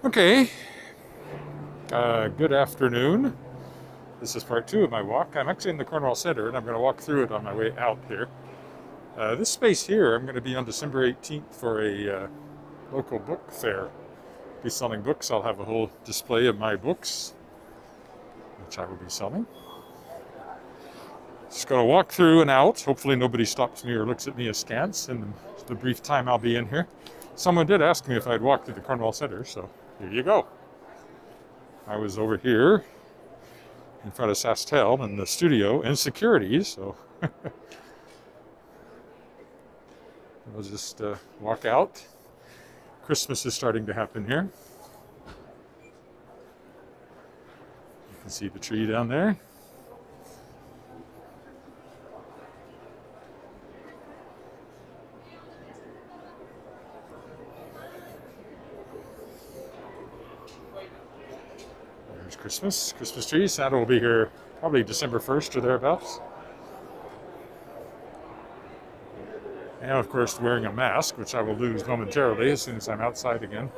Okay, good afternoon. This is part two of my walk. I'm actually in the Cornwall Centre and I'm going to walk through it on my way out here. This space here, I'm going to be on December 18th for a local book fair. Be selling books. I'll have a whole display of my books, which I will be selling. Just going to walk through and out. Hopefully nobody stops me or looks at me askance in the brief time I'll be in here. Someone did ask me if I'd walk through the Cornwall Centre, so here you go. I was over here in front of Saskatchewan in the studio in security, so we'll just walk out. Christmas is starting to happen here. You can see the tree down there. There's Christmas tree. Santa will be here probably December 1st or thereabouts. And of course wearing a mask, which I will lose momentarily as soon as I'm outside again.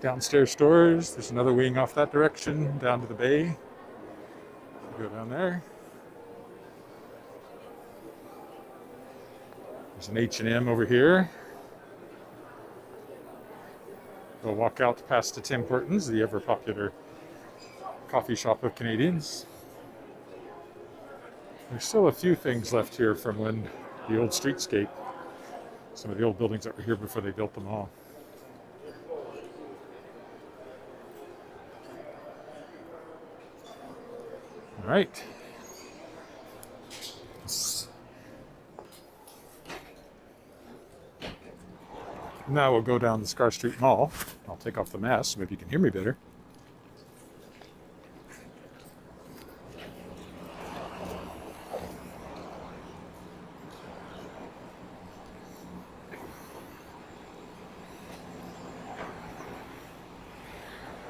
Downstairs stores. There's another wing off that direction, down to the bay. Go down there. There's an H&M over here. We'll walk out past the Tim Hortons, the ever popular coffee shop of Canadians. There's still a few things left here from when the old streetscape, some of the old buildings that were here before they built them all. All right. Now we'll go down the Scar Street Mall. I'll take off the mask so maybe you can hear me better.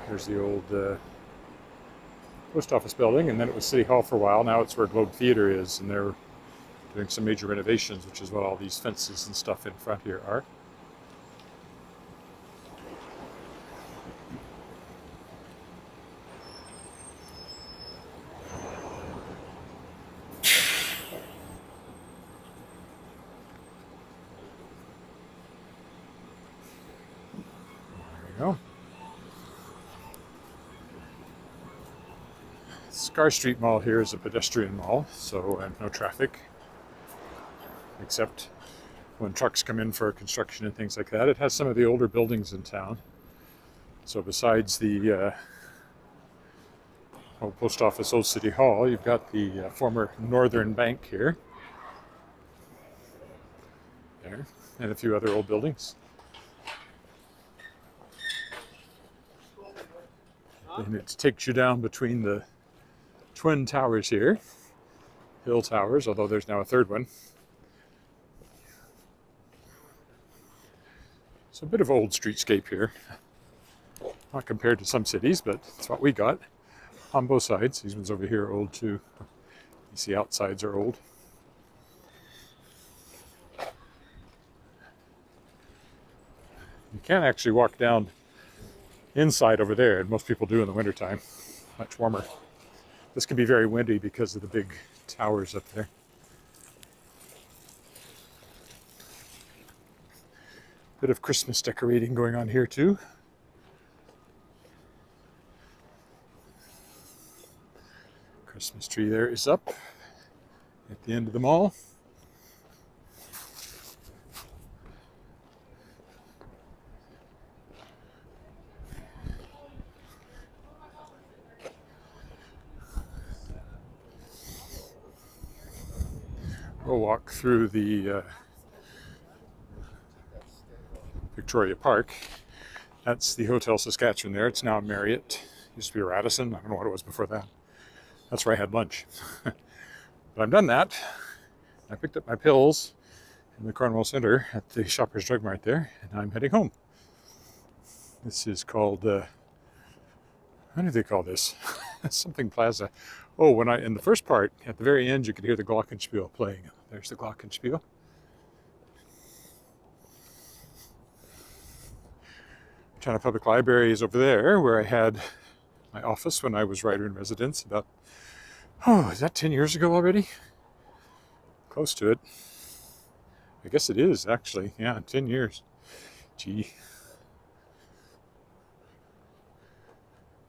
There's the old post office building, and then it was City Hall for a while. Now it's where Globe Theatre is, and they're doing some major renovations, which is what all these fences and stuff in front here are. Scar Street Mall here is a pedestrian mall, so no traffic, except when trucks come in for construction and things like that. It has some of the older buildings in town. So besides the old post office, old City Hall, you've got the former Northern Bank here, there, and a few other old buildings. And it takes you down between the twin towers here, hill towers, although there's now a third one. So a bit of old streetscape here. Not compared to some cities, but it's what we got on both sides. These ones over here are old too. You see outsides are old. You can't actually walk down inside over there, and most people do in the wintertime. Much warmer. This can be very windy because of the big towers up there. Bit of Christmas decorating going on here too. Christmas tree there is up at the end of the mall. We'll walk through the Victoria Park. That's the Hotel Saskatchewan there. It's now Marriott. Used to be Radisson. I don't know what it was before that. That's where I had lunch. But I've done that. I picked up my pills in the Cornwall Centre at the Shoppers Drug Mart there, and I'm heading home. This is called What do they call this? Something Plaza. Oh, when in the first part, at the very end, you could hear the glockenspiel playing. There's the glockenspiel. China Public Library is over there, where I had my office when I was writer in residence about, is that 10 years ago already? Close to it. I guess it is, actually. Yeah, 10 years. Gee.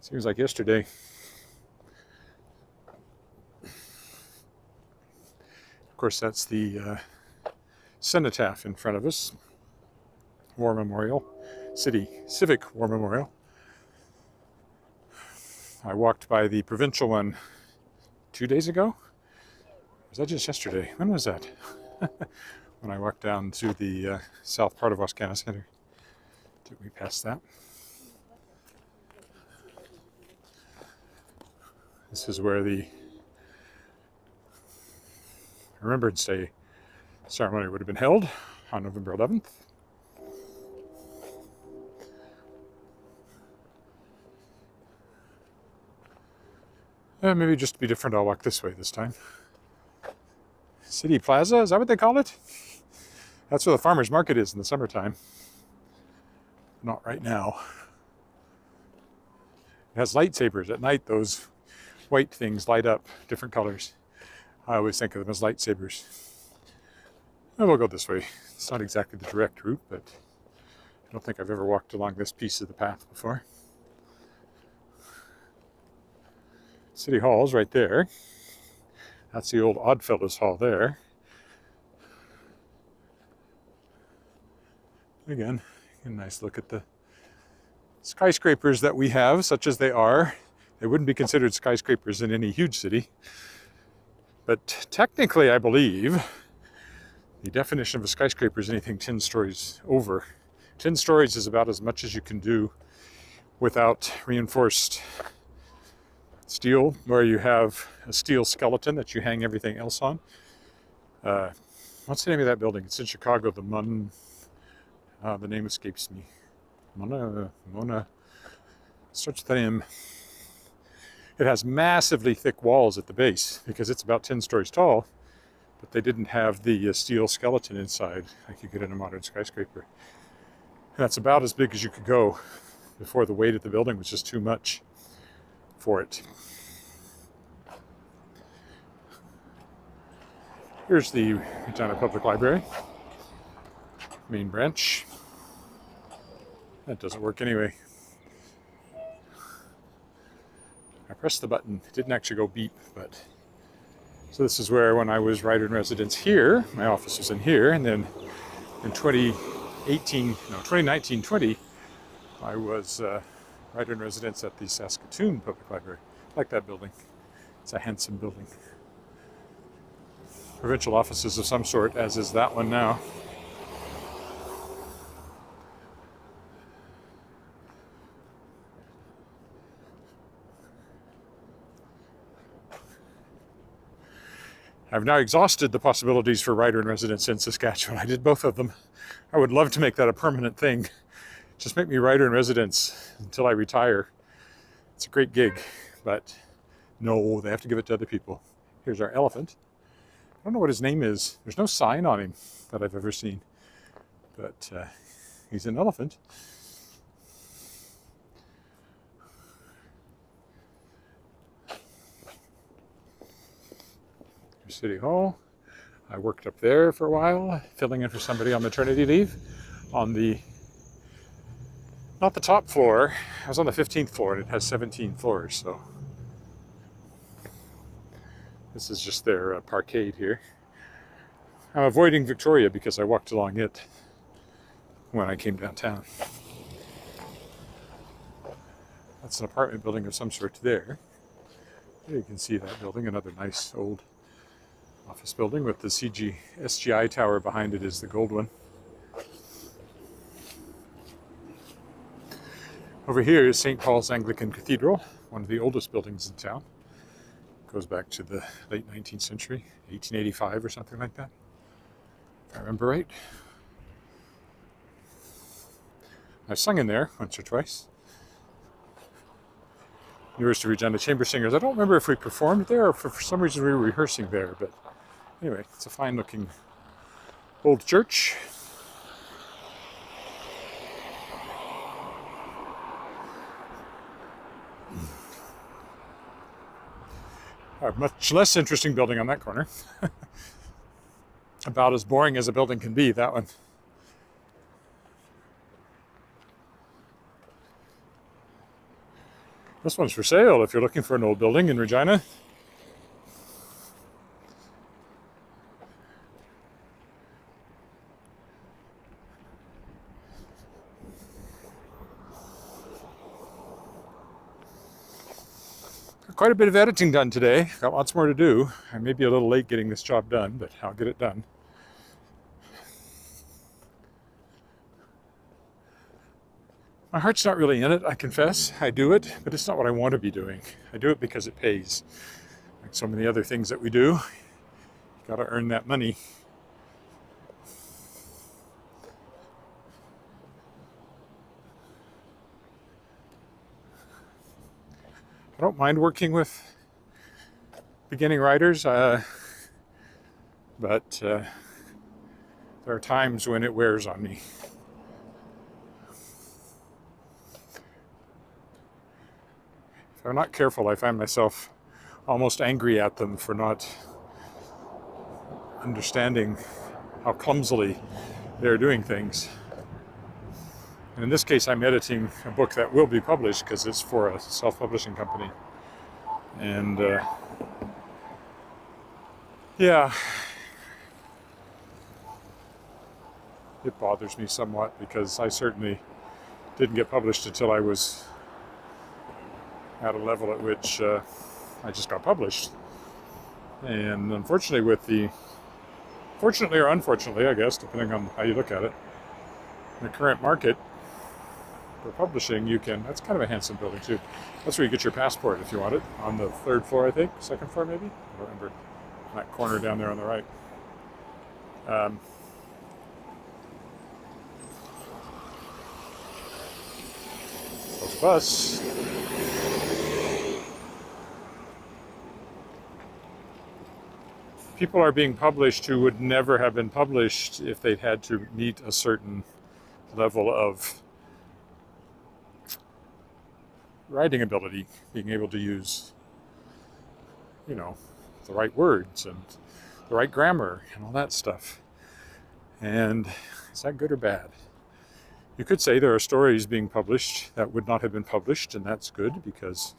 Seems like yesterday. Of course, that's the cenotaph in front of us. War Memorial. Civic War Memorial. I walked by the provincial one 2 days ago. Or was that just yesterday? When was that? When I walked down to the south part of Wascana Center. Did we pass that? This is where the Remembrance Day ceremony would have been held on November 11th. Maybe just to be different, I'll walk this way this time. City Plaza, is that what they call it? That's where the farmer's market is in the summertime. Not right now. It has lightsabers. At night, those white things light up different colors. I always think of them as lightsabers. And we'll go this way. It's not exactly the direct route, but I don't think I've ever walked along this piece of the path before. City Hall's right there. That's the old Oddfellows Hall there. Again, a nice look at the skyscrapers that we have, such as they are. They wouldn't be considered skyscrapers in any huge city. But technically, I believe, the definition of a skyscraper is anything 10 stories over. 10 stories is about as much as you can do without reinforced steel, where you have a steel skeleton that you hang everything else on. What's the name of that building? It's in Chicago, the name escapes me. Mona, starts with an M. It has massively thick walls at the base because it's about 10 stories tall, but they didn't have the steel skeleton inside like you get in a modern skyscraper. And that's about as big as you could go before the weight of the building was just too much for it. Here's the Regina Public Library, main branch. That doesn't work anyway. I pressed the button. It didn't actually go beep, but... So this is where, when I was writer in residence here, my office was in here, and then in 2019-20, I was writer in residence at the Saskatchewan Public Library. I like that building. It's a handsome building. Provincial offices of some sort, as is that one now. I've now exhausted the possibilities for writer in residence in Saskatchewan. I did both of them. I would love to make that a permanent thing. Just make me writer in residence until I retire. It's a great gig, but no, they have to give it to other people. Here's our elephant. I don't know what his name is. There's no sign on him that I've ever seen, but he's an elephant. Here's City Hall. I worked up there for a while, filling in for somebody on maternity leave on the, not the top floor. I was on the 15th floor, and it has 17 floors, so this is just their parkade here. I'm avoiding Victoria because I walked along it when I came downtown. That's an apartment building of some sort there. There you can see that building, another nice old office building with the SGI tower behind it is the gold one. Over here is St. Paul's Anglican Cathedral, one of the oldest buildings in town. Goes back to the late 19th century, 1885 or something like that, if I remember right. I've sung in there once or twice. University of Regina Chamber Singers. I don't remember if we performed there or for some reason we were rehearsing there, but anyway, it's a fine looking old church. A much less interesting building on that corner. About as boring as a building can be, that one. This one's for sale if you're looking for an old building in Regina. Quite a bit of editing done today. Got lots more to do. I may be a little late getting this job done, but I'll get it done. My heart's not really in it, I confess. I do it, but it's not what I want to be doing. I do it because it pays. Like so many other things that we do, you gotta earn that money. I don't mind working with beginning writers, but there are times when it wears on me. If I'm not careful, I find myself almost angry at them for not understanding how clumsily they're doing things. And in this case, I'm editing a book that will be published because it's for a self-publishing company. And yeah, it bothers me somewhat because I certainly didn't get published until I was at a level at which I just got published. And unfortunately fortunately or unfortunately, I guess, depending on how you look at it, in the current market for publishing, that's kind of a handsome building too. That's where you get your passport if you want it, on the 3rd floor, I think, 2nd floor maybe? I don't remember. That corner down there on the right. There's a bus. People are being published who would never have been published if they'd had to meet a certain level of writing ability, being able to use, the right words and the right grammar and all that stuff. And is that good or bad? You could say there are stories being published that would not have been published, and that's good because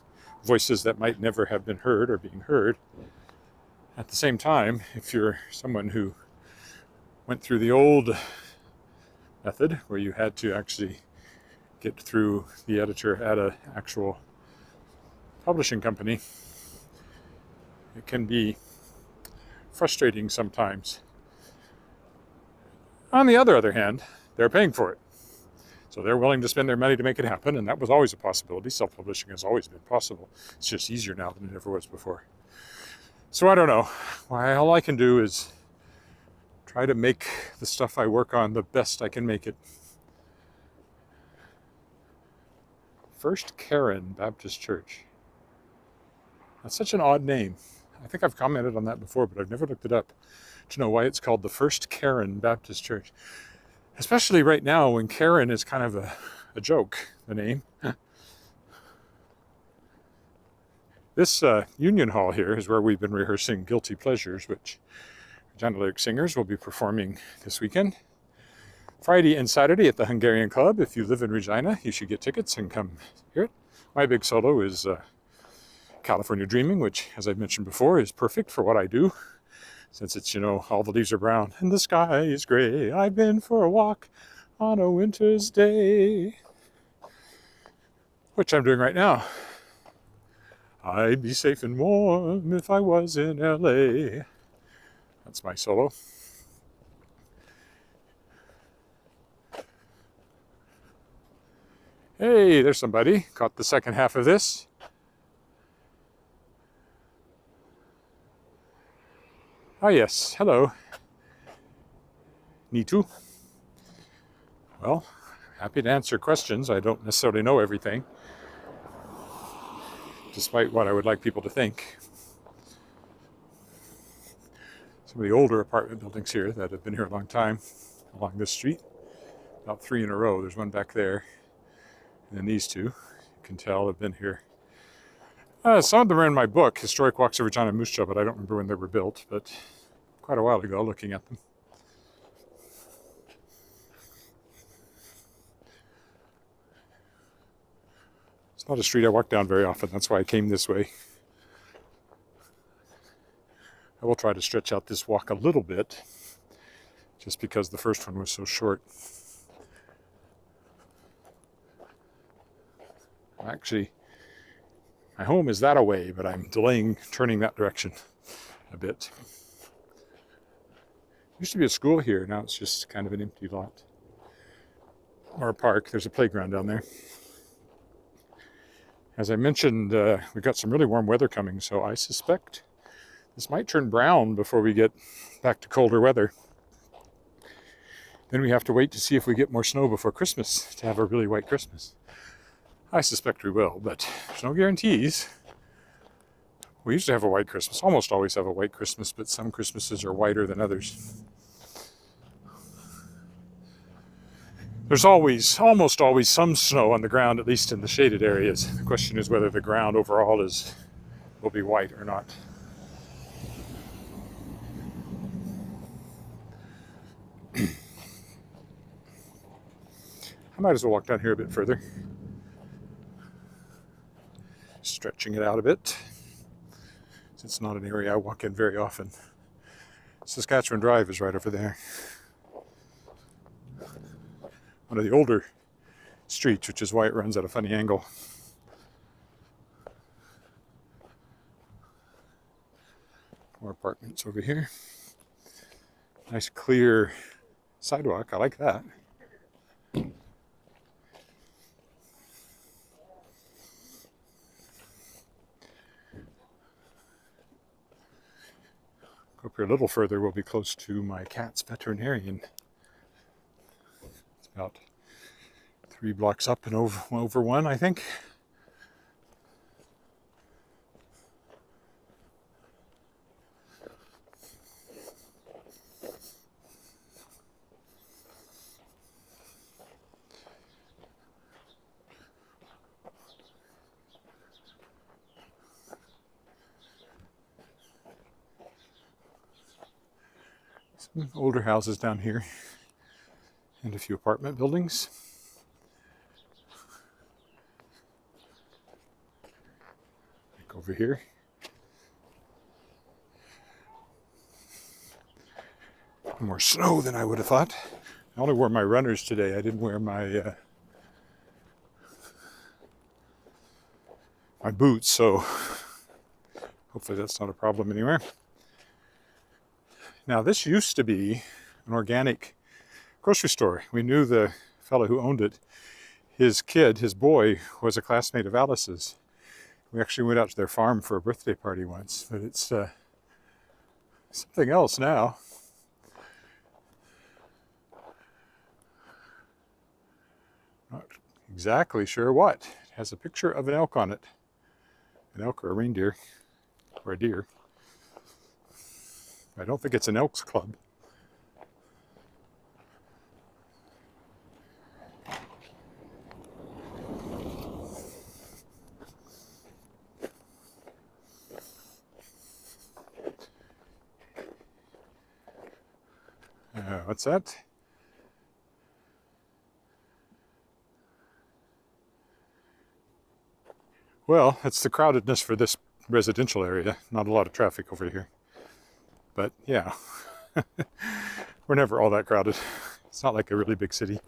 voices that might never have been heard are being heard. At the same time, if you're someone who went through the old method where you had to actually get through the editor at an actual publishing company, it can be frustrating sometimes. On the other hand, they're paying for it. So they're willing to spend their money to make it happen, and that was always a possibility. Self-publishing has always been possible. It's just easier now than it ever was before. So I don't know. All I can do is try to make the stuff I work on the best I can make it. First Karen Baptist Church. That's such an odd name. I think I've commented on that before, but I've never looked it up to know why it's called the First Karen Baptist Church. Especially right now when Karen is kind of a joke, the name. This Union Hall here is where we've been rehearsing Guilty Pleasures, which Regina Lyric Singers will be performing this weekend. Friday and Saturday at the Hungarian Club. If you live in Regina, you should get tickets and come hear it. My big solo is California Dreaming, which, as I've mentioned before, is perfect for what I do. Since it's, all the leaves are brown and the sky is gray. I've been for a walk on a winter's day. Which I'm doing right now. I'd be safe and warm if I was in LA. That's my solo. Hey, there's somebody. Caught the second half of this. Ah, yes. Hello. Me too. Well, happy to answer questions. I don't necessarily know everything. despite what I would like people to think. Some of the older apartment buildings here that have been here a long time along this street, about 3 in a row. There's one back there, and then these two, you can tell, have been here. Some of them are in my book, Historic Walks of Regina and Moose Jaw, but I don't remember when they were built, but quite a while ago looking at them. It's not a street I walk down very often, that's why I came this way. I will try to stretch out this walk a little bit, just because the first one was so short. Actually, my home is that away, but I'm delaying turning that direction a bit. Used to be a school here, now it's just kind of an empty lot. Or a park, there's a playground down there. As I mentioned, we've got some really warm weather coming, so I suspect this might turn brown before we get back to colder weather. Then we have to wait to see if we get more snow before Christmas to have a really white Christmas. I suspect we will, but there's no guarantees. We usually have a white Christmas, almost always have a white Christmas, but some Christmases are whiter than others. There's almost always some snow on the ground, at least in the shaded areas. The question is whether the ground overall will be white or not. I might as well walk down here a bit further. Stretching it out a bit. It's not an area I walk in very often. Saskatchewan Drive is right over there. One of the older streets, which is why it runs at a funny angle. More apartments over here. Nice clear sidewalk, I like that. Go up here a little further, we'll be close to my cat's veterinarian. It's about 3 blocks up and over one, I think. Some older houses down here and a few apartment buildings. Like over here. More snow than I would have thought. I only wore my runners today. I didn't wear my my boots, so hopefully that's not a problem anywhere. Now, this used to be an organic grocery store. We knew the fellow who owned it. His boy, was a classmate of Alice's. We actually went out to their farm for a birthday party once, but it's something else now. Not exactly sure what. It has a picture of an elk on it. An elk or a reindeer, or a deer. I don't think it's an Elks Club. What's that? Well, it's the crowdedness for this residential area. Not a lot of traffic over here. But yeah, we're never all that crowded. It's not like a really big city.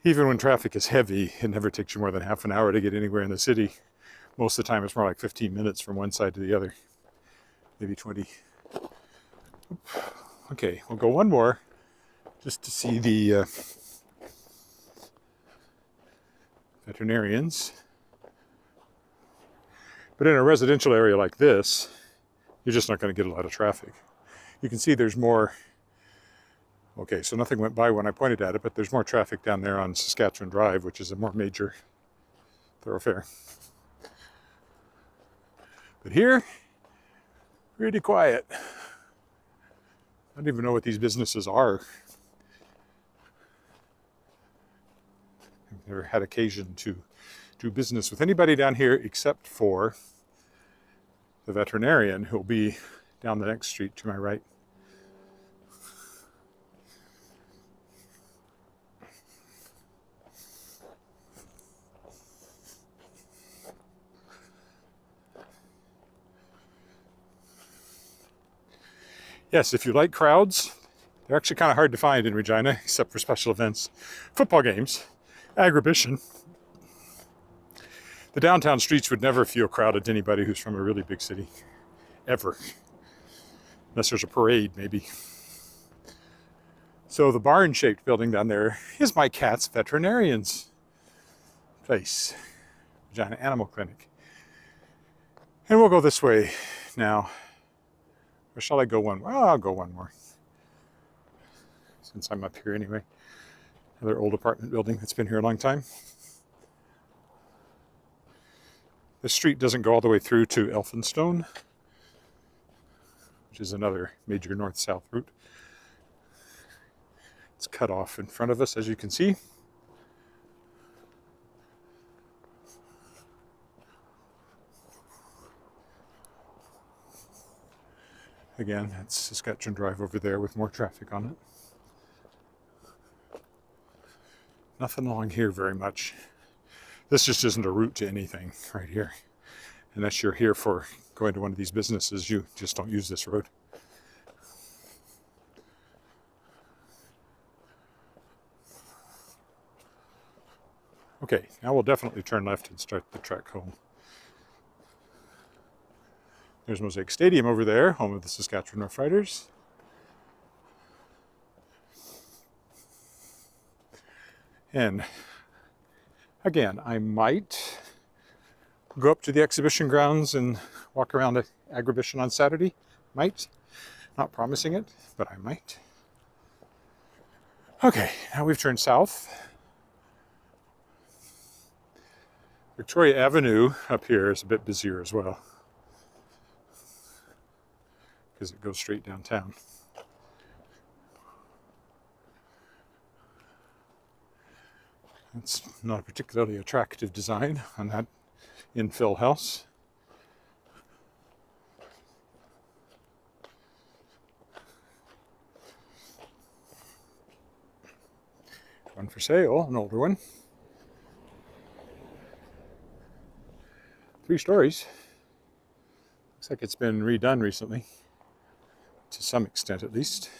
Even when traffic is heavy, it never takes you more than half an hour to get anywhere in the city. Most of the time it's more like 15 minutes from one side to the other. Maybe 20. Okay, we'll go one more just to see the veterinarians. But in a residential area like this, you're just not going to get a lot of traffic. You can see there's more. Okay, so nothing went by when I pointed at it, but there's more traffic down there on Saskatchewan Drive, which is a more major thoroughfare. But here, pretty quiet. I don't even know what these businesses are. I've never had occasion to do business with anybody down here except for the veterinarian who'll be down the next street to my right. Yes, if you like crowds, they're actually kind of hard to find in Regina, except for special events, football games, agribition. The downtown streets would never feel crowded to anybody who's from a really big city, ever. Unless there's a parade, maybe. So the barn-shaped building down there is my cat's veterinarian's place, Regina Animal Clinic. And we'll go this way now. Or shall I go one more? Well, I'll go one more. Since I'm up here anyway. Another old apartment building that's been here a long time. This street doesn't go all the way through to Elphinstone, which is another major north-south route. It's cut off in front of us, as you can see. Again, that's Saskatchewan Drive over there with more traffic on it. Nothing along here very much. This just isn't a route to anything right here. Unless you're here for going to one of these businesses, you just don't use this road. Okay, now we'll definitely turn left and start the trek home. There's Mosaic Stadium over there, home of the Saskatchewan Roughriders. And again, I might go up to the exhibition grounds and walk around the agribition on Saturday. Might. Not promising it, but I might. Okay, now we've turned south. Victoria Avenue up here is a bit busier as well, because it goes straight downtown. It's not a particularly attractive design on that infill house. One for sale, an older one. 3 stories. Looks like it's been redone recently, to some extent at least.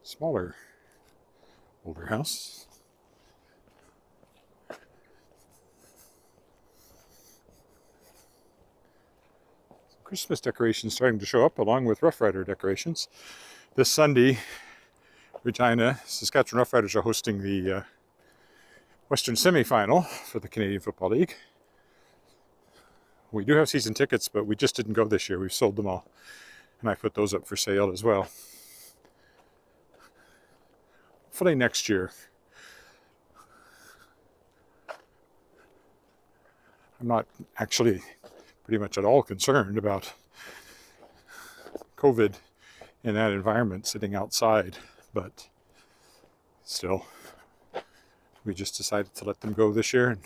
Smaller, older house. Christmas decorations starting to show up along with Rough Rider decorations. This Sunday, Regina, Saskatchewan Roughriders are hosting the Western semi-final for the Canadian Football League. We do have season tickets, but we just didn't go this year. We've sold them all. And I put those up for sale as well. Hopefully next year. I'm not actually pretty much at all concerned about COVID in that environment, sitting outside, but still, we just decided to let them go this year, and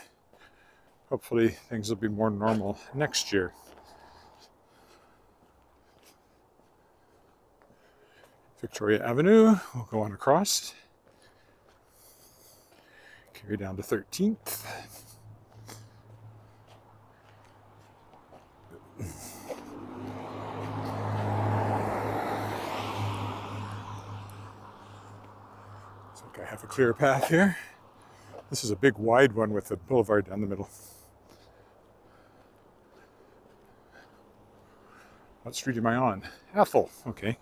hopefully things will be more normal next year. Victoria Avenue, we'll go on across, carry down to 13th. I have a clear path here. This is a big wide one with a boulevard down the middle. What street am I on? Athol, okay.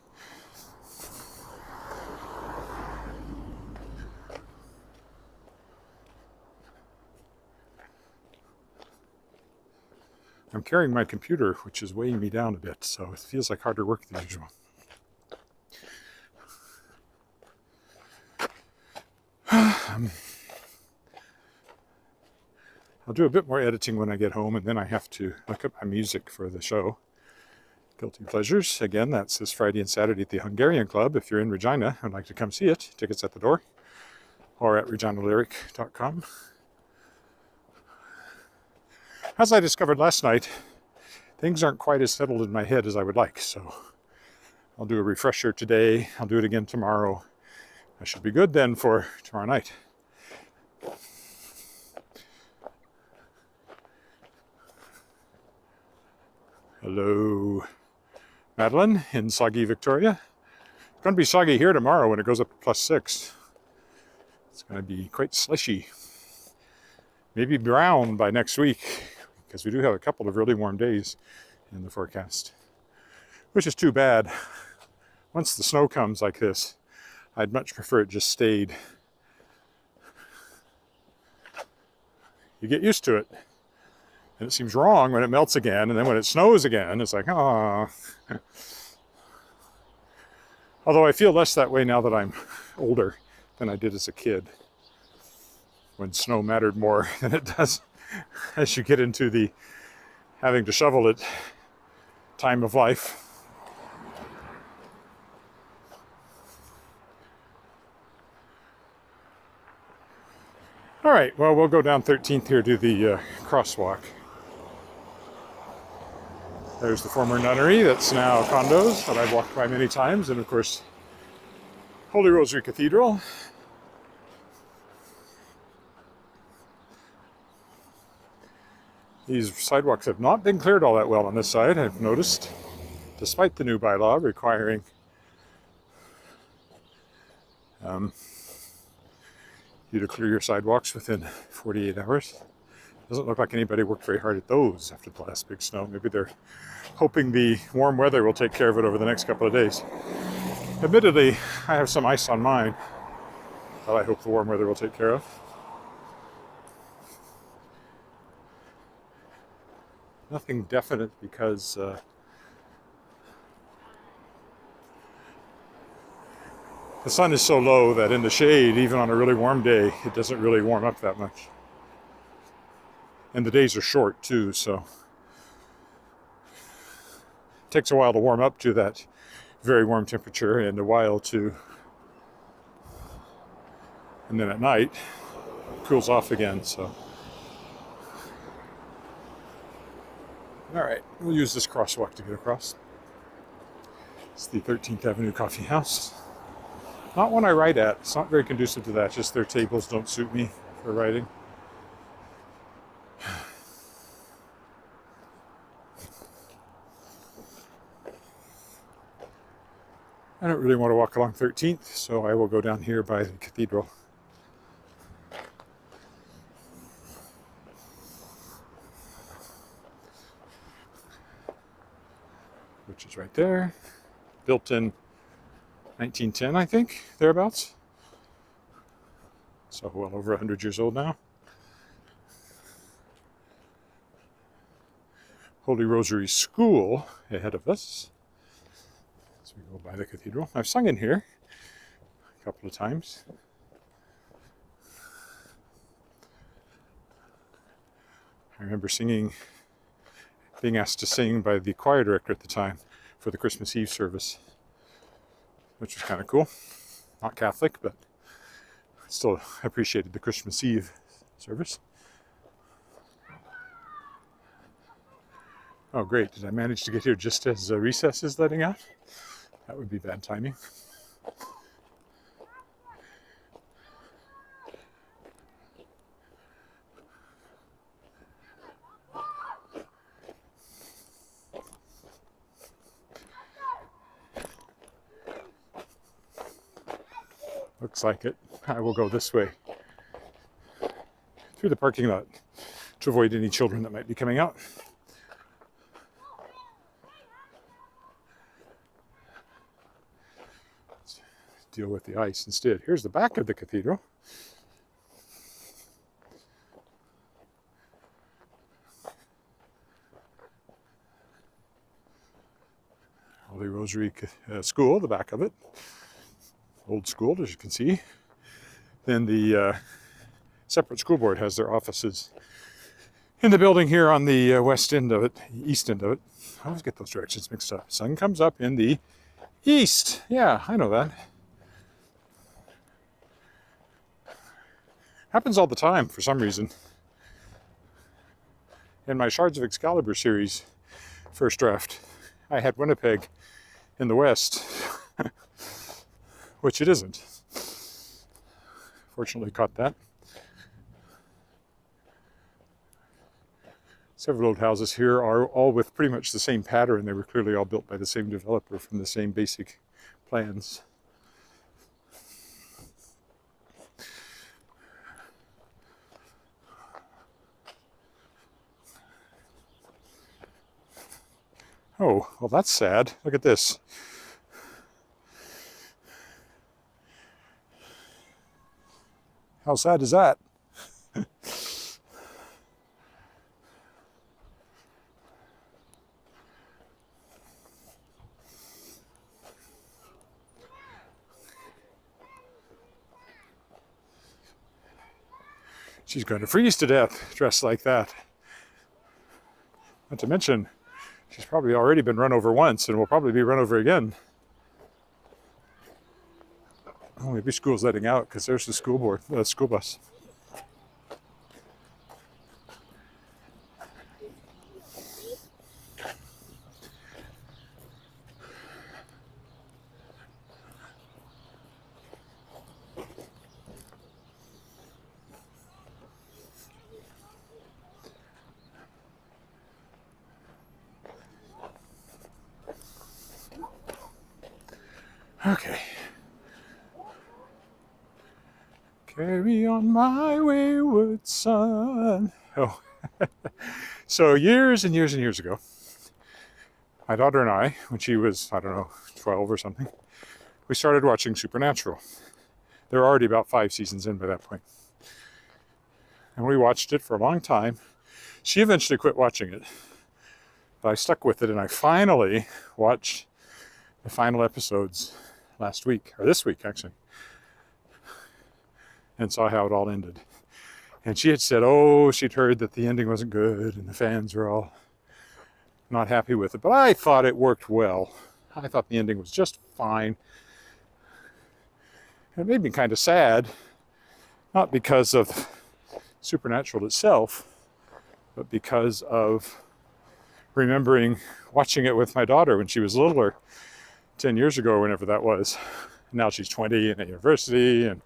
I'm carrying my computer, which is weighing me down a bit, so it feels like harder work than usual. I'll do a bit more editing when I get home, and then I have to look up my music for the show. Guilty Pleasures. Again, that's this Friday and Saturday at the Hungarian Club. If you're in Regina and would like to come see it, tickets at the door or at reginalyric.com. As I discovered last night, things aren't quite as settled in my head as I would like, so I'll do a refresher today. I'll do it again tomorrow. I should be good then for tomorrow night. Hello, Madeline in soggy Victoria. It's going to be soggy here tomorrow when it goes up to +6. It's going to be quite slushy. Maybe brown by next week, because we do have a couple of really warm days in the forecast, which is too bad. Once the snow comes like this, I'd much prefer it just stayed. You get used to it. And it seems wrong when it melts again, and then when it snows again, it's like, ah. Although I feel less that way now that I'm older than I did as a kid, when snow mattered more than it does as you get into the having to shovel it time of life. All right, well, we'll go down 13th here to the crosswalk. There's the former nunnery that's now condos that I've walked by many times, and of course, Holy Rosary Cathedral. These sidewalks have not been cleared all that well on this side, I've noticed, despite the new bylaw requiring you to clear your sidewalks within 48 hours. Doesn't look like anybody worked very hard at those after the last big snow. Maybe they're hoping the warm weather will take care of it over the next couple of days. Admittedly, I have some ice on mine that I hope the warm weather will take care of. Nothing definite because the sun is so low that in the shade, even on a really warm day, it doesn't really warm up that much. And the days are short too, so it takes a while to warm up to that very warm temperature and a while to, and then at night, it cools off again, so. All right, we'll use this crosswalk to get across. It's the 13th Avenue Coffee House. Not one I write at. It's not very conducive to that. Just their tables don't suit me for writing. I don't really want to walk along 13th, so I will go down here by the cathedral. Which is right there. Built in 1910, I think, thereabouts. So well over 100 years old now. Holy Rosary School ahead of us. As we go by the cathedral. I've sung in here a couple of times. I remember being asked to sing by the choir director at the time for the Christmas Eve service, which was kind of cool. Not Catholic, but still appreciated the Christmas Eve service. Oh, great. Did I manage to get here just as recess is letting out? That would be bad timing. Looks like it. I will go this way through the parking lot to avoid any children that might be coming out. Let's deal with the ice instead. Here's the back of the cathedral. Holy Rosary School, the back of it. Old school, as you can see. Then the separate school board has their offices in the building here on the west end of it, east end of it. I always get those directions mixed up. Sun comes up in the east. Yeah, I know that. Happens all the time for some reason. In my Shards of Excalibur series, first draft, I had Winnipeg in the west, which it isn't. Fortunately caught that. Several old houses here are all with pretty much the same pattern. They were clearly all built by the same developer from the same basic plans. Oh, well, that's sad. Look at this. How sad is that? She's going to freeze to death dressed like that. Not to mention, she's probably already been run over once and will probably be run over again. Oh, maybe school's letting out because there's the school bus. Okay. Carry on my wayward son. Oh. So years and years and years ago, my daughter and I, when she was, 12 or something, we started watching Supernatural. There were already about 5 seasons in by that point. And we watched it for a long time. She eventually quit watching it. But I stuck with it, and I finally watched the final episodes last week, or this week actually, and saw how it all ended. And she had said, she'd heard that the ending wasn't good and the fans were all not happy with it. But I thought it worked well. I thought the ending was just fine. And it made me kind of sad, not because of Supernatural itself, but because of remembering watching it with my daughter when she was littler, 10 years ago, or whenever that was. Now she's 20 and at university and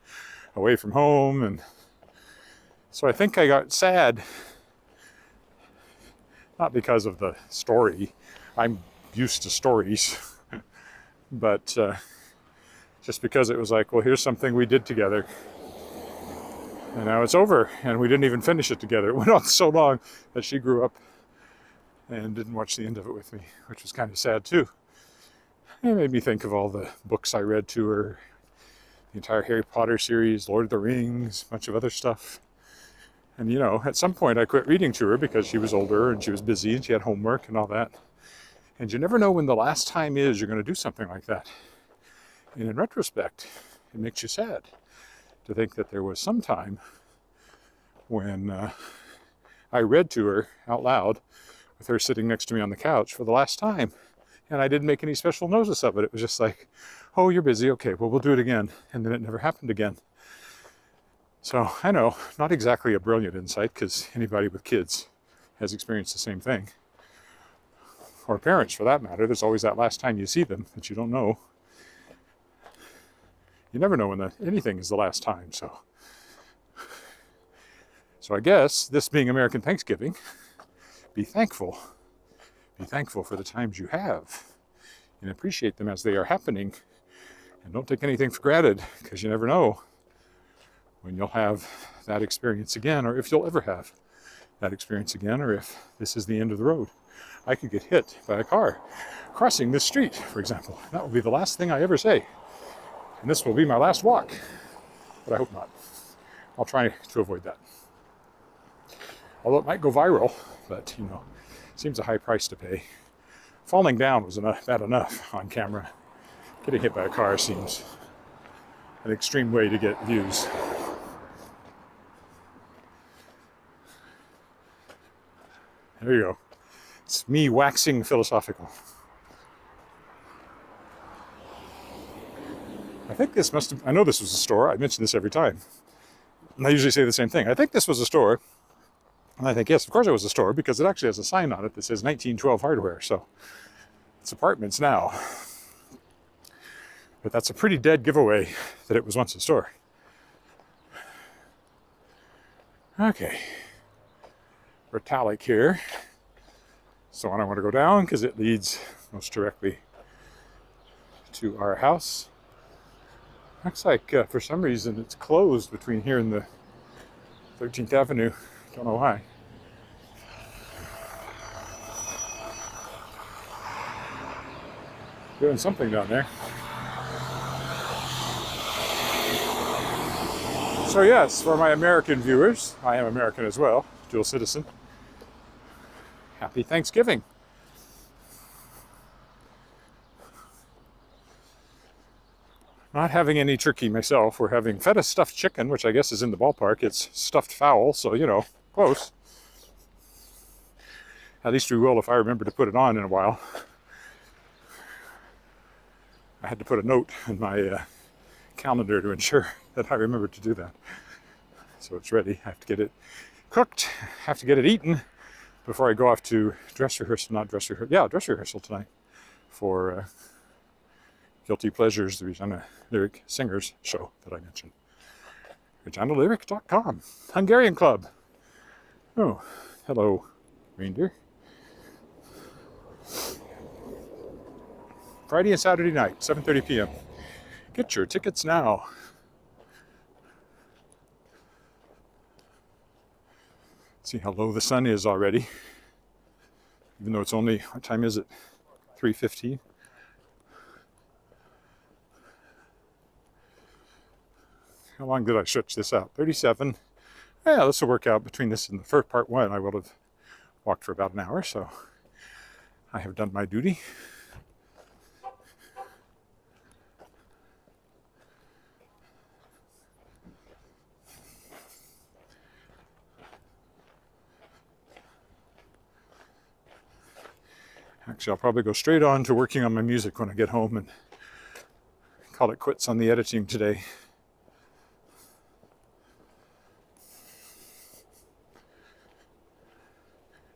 away from home. And so I think I got sad, not because of the story. I'm used to stories, but just because it was like, well, here's something we did together. And now it's over, and we didn't even finish it together. It went on so long that she grew up and didn't watch the end of it with me, which was kind of sad too. It made me think of all the books I read to her, the entire Harry Potter series, Lord of the Rings, a bunch of other stuff. And, at some point I quit reading to her because she was older and she was busy and she had homework and all that. And you never know when the last time is you're going to do something like that. And in retrospect, it makes you sad to think that there was some time when I read to her out loud with her sitting next to me on the couch for the last time. And I didn't make any special notice of it. It was just like, oh, you're busy. Okay, well, we'll do it again. And then it never happened again. So I know, not exactly a brilliant insight, because anybody with kids has experienced the same thing. Or parents, for that matter. There's always that last time you see them that you don't know. You never know when anything is the last time. So I guess, this being American Thanksgiving, be thankful. Be thankful for the times you have and appreciate them as they are happening. And don't take anything for granted, because you never know when you'll have that experience again, or if you'll ever have that experience again, or if this is the end of the road. I could get hit by a car crossing this street, for example. That will be the last thing I ever say. And this will be my last walk. But I hope not. I'll try to avoid that. Although it might go viral, but, seems a high price to pay. Falling down was bad enough on camera. Getting hit by a car seems an extreme way to get views. There you go. It's me waxing philosophical. I think this must have, I know this was a store. I mention this every time. And I usually say the same thing. I think this was a store. And I think, yes, of course it was a store, because it actually has a sign on it that says 1912 Hardware. So it's apartments now. But that's a pretty dead giveaway that it was once a store. Okay. Italic here. So I want to go down because it leads most directly to our house. Looks like for some reason it's closed between here and the 13th Avenue. Don't know why. Doing something down there. So yes, for my American viewers, I am American as well, dual citizen. Happy Thanksgiving. Not having any turkey myself. We're having feta stuffed chicken, which I guess is in the ballpark. It's stuffed fowl, so, you know, close. At least we will if I remember to put it on in a while. I had to put a note in my calendar to ensure that I remembered to do that. So it's ready. I have to get it cooked, have to get it eaten before I go off to dress rehearsal tonight for Guilty Pleasures, the Regina Lyric Singers show that I mentioned. ReginaLyric.com, Hungarian Club. Oh, hello, reindeer. Friday and Saturday night, 7:30 p.m. Get your tickets now. See how low the sun is already. Even though it's only, what time is it? 3:15. How long did I stretch this out? 37. Yeah, this will work out. Between this and the first part one, I will have walked for about an hour, so I have done my duty. Actually, I'll probably go straight on to working on my music when I get home and call it quits on the editing today.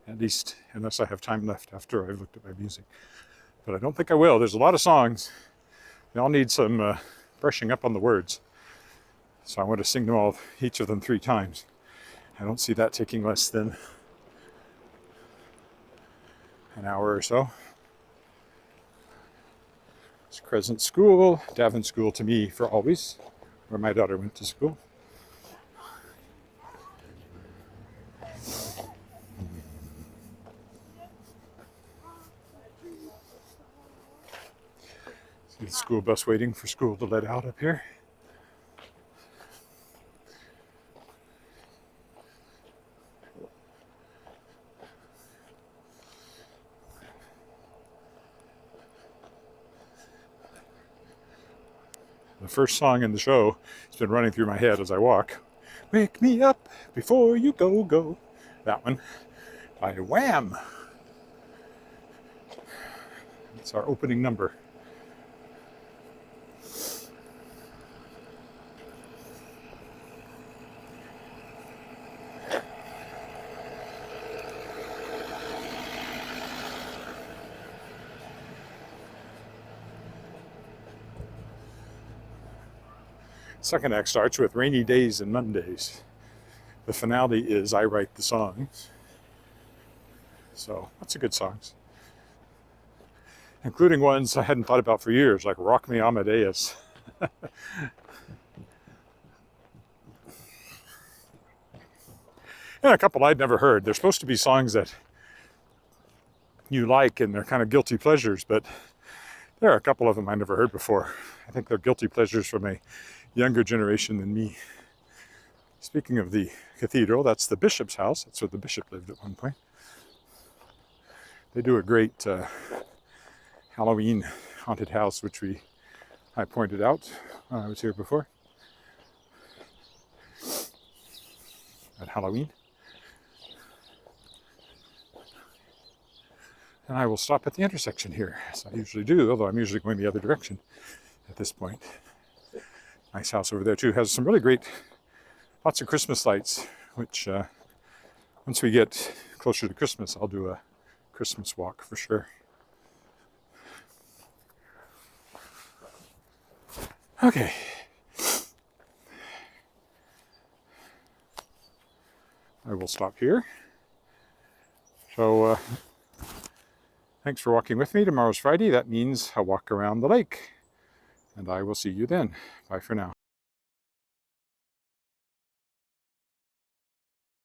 At least, unless I have time left after I've looked at my music. But I don't think I will. There's a lot of songs. They all need some brushing up on the words. So I want to sing them all, each of them 3 times. I don't see that taking less than an hour or so. It's Crescent School, Davin School to me for always, where my daughter went to school. See the school bus waiting for school to let out up here. The first song in the show has been running through my head as I walk. Wake me up before you go, go. That one by Wham! It's our opening number. Second act starts with Rainy Days and Mondays. The finale is I Write the Songs. So, lots of good songs. Including ones I hadn't thought about for years, like Rock Me Amadeus. And a couple I'd never heard. They're supposed to be songs that you like and they're kind of guilty pleasures, but there are a couple of them I never heard before. I think they're guilty pleasures from a younger generation than me. Speaking of the cathedral, that's the bishop's house. That's where the bishop lived at one point. They do a great Halloween haunted house, which I pointed out when I was here before. At Halloween. and I will stop at the intersection here, as I usually do, although I'm usually going the other direction at this point. Nice house over there too, has some really great, lots of Christmas lights, which once we get closer to Christmas, I'll do a Christmas walk for sure. Okay. I will stop here. So, thanks for walking with me. Tomorrow's Friday. That means a walk around the lake. And I will see you then. Bye for now.